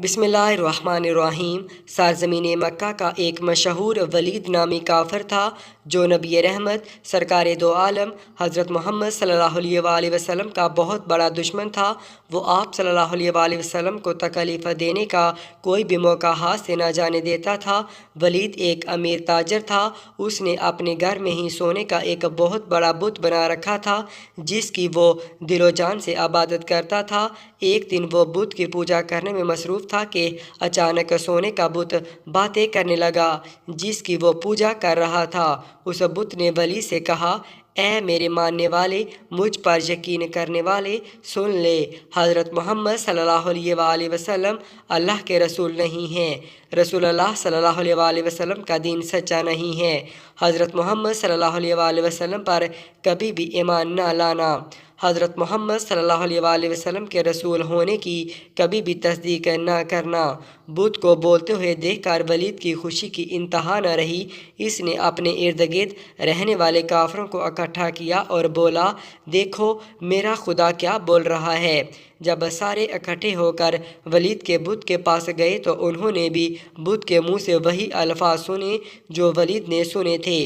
بسم اللہ الرحمن الرحیم۔ سرزمین مکہ کا ایک مشہور ولید نامی کافر تھا جو نبی رحمت سرکار دو عالم حضرت محمد صلی اللہ علیہ وآلہ وسلم کا بہت بڑا دشمن تھا۔ وہ آپ صلی اللہ علیہ وآلہ وسلم کو تکلیف دینے کا کوئی بھی موقع ہاتھ سے نہ جانے دیتا تھا۔ ولید ایک امیر تاجر تھا۔ اس نے اپنے گھر میں ہی سونے کا ایک بہت بڑا بت بنا رکھا تھا جس کی وہ دل و جان سے عبادت کرتا تھا۔ ایک دن وہ بت کی پوجا کرنے میں مصروف تھا کہ اچانک سونے کا بت باتیں کرنے لگا جس کی وہ پوجا کر رہا تھا۔ اس بت نے ولید سے کہا، اے میرے ماننے والے، مجھ پر یقین کرنے والے، سن لے، حضرت محمد صلی اللہ علیہ وآلہ وسلم اللہ کے رسول نہیں ہیں۔ رسول اللہ صلی اللہ علیہ وآلہ وسلم کا دین سچا نہیں ہے۔ حضرت محمد صلی اللہ علیہ وآلہ وسلم پر کبھی بھی ایمان نہ لانا۔ حضرت محمد صلی اللہ علیہ وآلہ وسلم کے رسول ہونے کی کبھی بھی تصدیق نہ کرنا۔ بت کو بولتے ہوئے دیکھ کر ولید کی خوشی کی انتہا نہ رہی۔ اس نے اپنے ارد گرد رہنے والے کافروں کو اکٹھا کیا اور بولا، دیکھو میرا خدا کیا بول رہا ہے۔ جب سارے اکٹھے ہو کر ولید کے بت کے پاس گئے تو انہوں نے بھی بت کے منہ سے وہی الفاظ سنے جو ولید نے سنے تھے۔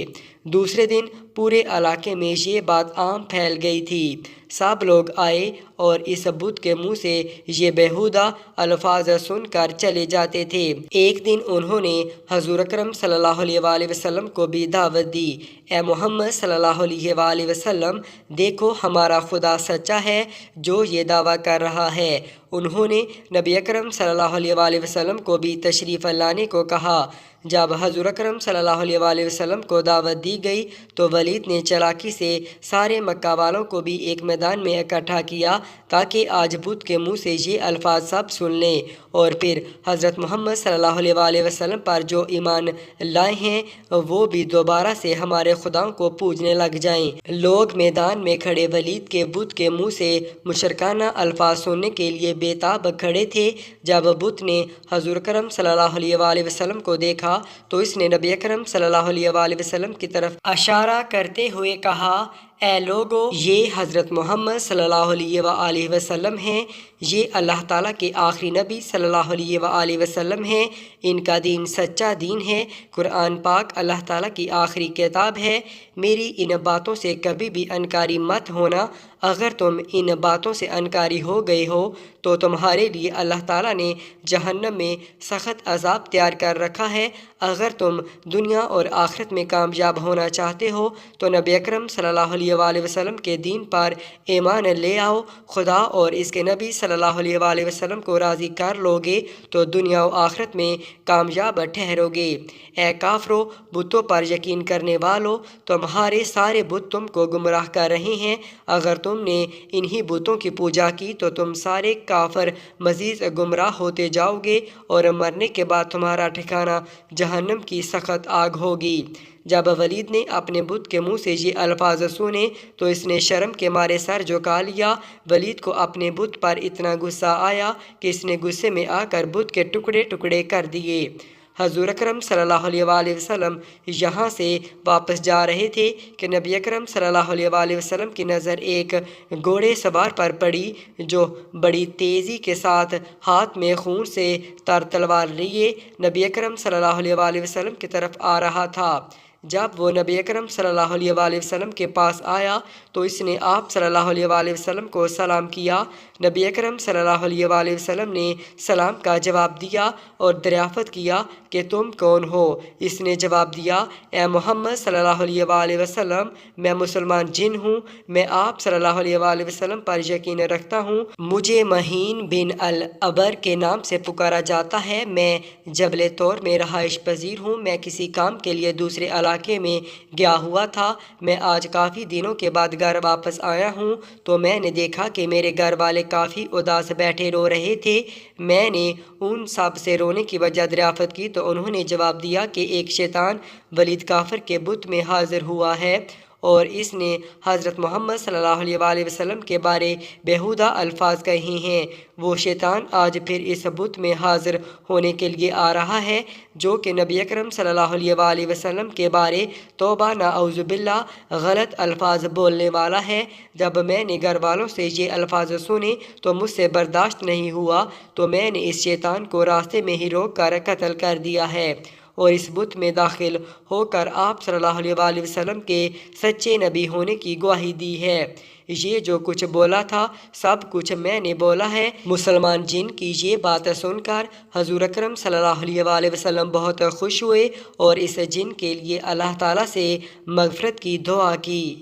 دوسرے دن پورے علاقے میں یہ بات عام پھیل گئی تھی۔ سب لوگ آئے اور اس بت کے منہ سے یہ بیہودہ الفاظ سن کر چلے جاتے تھے۔ ایک دن انہوں نے حضور اکرم صلی اللہ علیہ وآلہ وسلم کو بھی دعوت دی، اے محمد صلی اللہ علیہ وآلہ وسلم، دیکھو ہمارا خدا سچا ہے جو یہ دعویٰ کر رہا ہے۔ انہوں نے نبی اکرم صلی اللہ علیہ وآلہ وسلم کو بھی تشریف لانے کو کہا۔ جب حضور اکرم صلی اللہ علیہ وآلہ وسلم کو دعوت دی گئی تو ولید نے چالاکی سے سارے مکہ والوں کو بھی ایک میدان میں اکٹھا کیا تاکہ آج بت کے منہ سے یہ الفاظ سب سن لیں اور پھر حضرت محمد صلی اللہ علیہ وآلہ وسلم پر جو ایمان لائے ہیں وہ بھی دوبارہ سے ہمارے خداؤں کو پوجنے لگ جائیں۔ لوگ میدان میں کھڑے ولید کے بت کے منہ سے مشرکانہ الفاظ سننے کے لیے بے تاب کھڑے تھے۔ جب بت نے حضور اکرم صلی اللہ علیہ وآلہ وسلم کو دیکھا تو اس نے نبی اکرم صلی اللہ علیہ وآلہ وسلم کی طرف اشارہ کرتے ہوئے کہا، اے لوگو، یہ حضرت محمد صلی اللہ علیہ وآلہ وسلم ہیں، یہ اللہ تعالیٰ کے آخری نبی صلی اللہ علیہ وآلہ وسلم ہیں، ان کا دین سچا دین ہے، قرآن پاک اللہ تعالیٰ کی آخری کتاب ہے۔ میری ان باتوں سے کبھی بھی انکاری مت ہونا۔ اگر تم ان باتوں سے انکاری ہو گئے ہو تو تمہارے لیے اللہ تعالیٰ نے جہنم میں سخت عذاب تیار کر رکھا ہے۔ اگر تم دنیا اور آخرت میں کامیاب ہونا چاہتے ہو تو نبی اکرم صلی اللہ علیہ وآلہ وسلم کے دین پر ایمان لے آؤ۔ خدا اور اس کے نبی صلی اللہ علیہ وآلہ وسلم کو راضی کر لو گے تو دنیا و آخرت میں کامیاب ٹھہرو گے۔ اے کافرو، بتوں پر یقین کرنے والو، تمہارے سارے بت تم کو گمراہ کر رہے ہیں۔ اگر تم نے انہی بتوں کی پوجا کی تو تم سارے کافر مزید گمراہ ہوتے جاؤ گے اور مرنے کے بعد تمہارا ٹھکانہ جہنم کی سخت آگ ہوگی۔ جب ولید نے اپنے بت کے منہ سے یہ الفاظ سنے تو اس نے شرم کے مارے سر جھکا لیا۔ ولید کو اپنے بت پر اتنا غصہ آیا کہ اس نے غصے میں آ کر بت کے ٹکڑے ٹکڑے کر دیے۔ حضور اکرم صلی اللہ علیہ وآلہ وسلم یہاں سے واپس جا رہے تھے کہ نبی اکرم صلی اللہ علیہ وآلہ وسلم کی نظر ایک گھوڑے سوار پر پڑی جو بڑی تیزی کے ساتھ ہاتھ میں خون سے تر تلوار لیے نبی اکرم صلی اللہ علیہ وآلہ وسلم کی طرف آ رہا تھا۔ جب وہ نبی اکرم صلی اللہ علیہ وآلہ وسلم کے پاس آیا تو اس نے آپ صلی اللہ علیہ وآلہ وسلم کو سلام کیا۔ نبی اکرم صلی اللہ علیہ وآلہ وسلم نے سلام کا جواب دیا اور دریافت کیا کہ تم کون ہو؟ اس نے جواب دیا، اے محمد صلی اللہ علیہ وآلہ وسلم، میں مسلمان جن ہوں، میں آپ صلی اللہ علیہ وآلہ وسلم پر یقین رکھتا ہوں۔ مجھے مہین بن العبر کے نام سے پکارا جاتا ہے۔ میں جبل طور میں رہائش پذیر ہوں۔ میں کسی کام کے لیے دوسرے علاقے میں گیا ہوا تھا۔ میں آج کافی دنوں کے بعد گھر واپس آیا ہوں تو میں نے دیکھا کہ میرے گھر والے کافی اداس بیٹھے رو رہے تھے۔ میں نے ان سب سے رونے کی وجہ دریافت کی تو انہوں نے جواب دیا کہ ایک شیطان ولید کافر کے بت میں حاضر ہوا ہے اور اس نے حضرت محمد صلی اللہ علیہ وآلہ وسلم کے بارے بیہودہ الفاظ کہے ہیں۔ وہ شیطان آج پھر اس بت میں حاضر ہونے کے لیے آ رہا ہے جو کہ نبی اکرم صلی اللہ علیہ وآلہ وسلم کے بارے توبہ نعوذ باللہ غلط الفاظ بولنے والا ہے۔ جب میں نے گھر والوں سے یہ الفاظ سنے تو مجھ سے برداشت نہیں ہوا تو میں نے اس شیطان کو راستے میں ہی روک کر قتل کر دیا ہے اور اس بت میں داخل ہو کر آپ صلی اللہ علیہ وآلہ وسلم کے سچے نبی ہونے کی گواہی دی ہے۔ یہ جو کچھ بولا تھا سب کچھ میں نے بولا ہے۔ مسلمان جن کی یہ بات سن کر حضور اکرم صلی اللہ علیہ وآلہ وسلم بہت خوش ہوئے اور اس جن کے لیے اللہ تعالیٰ سے مغفرت کی دعا کی۔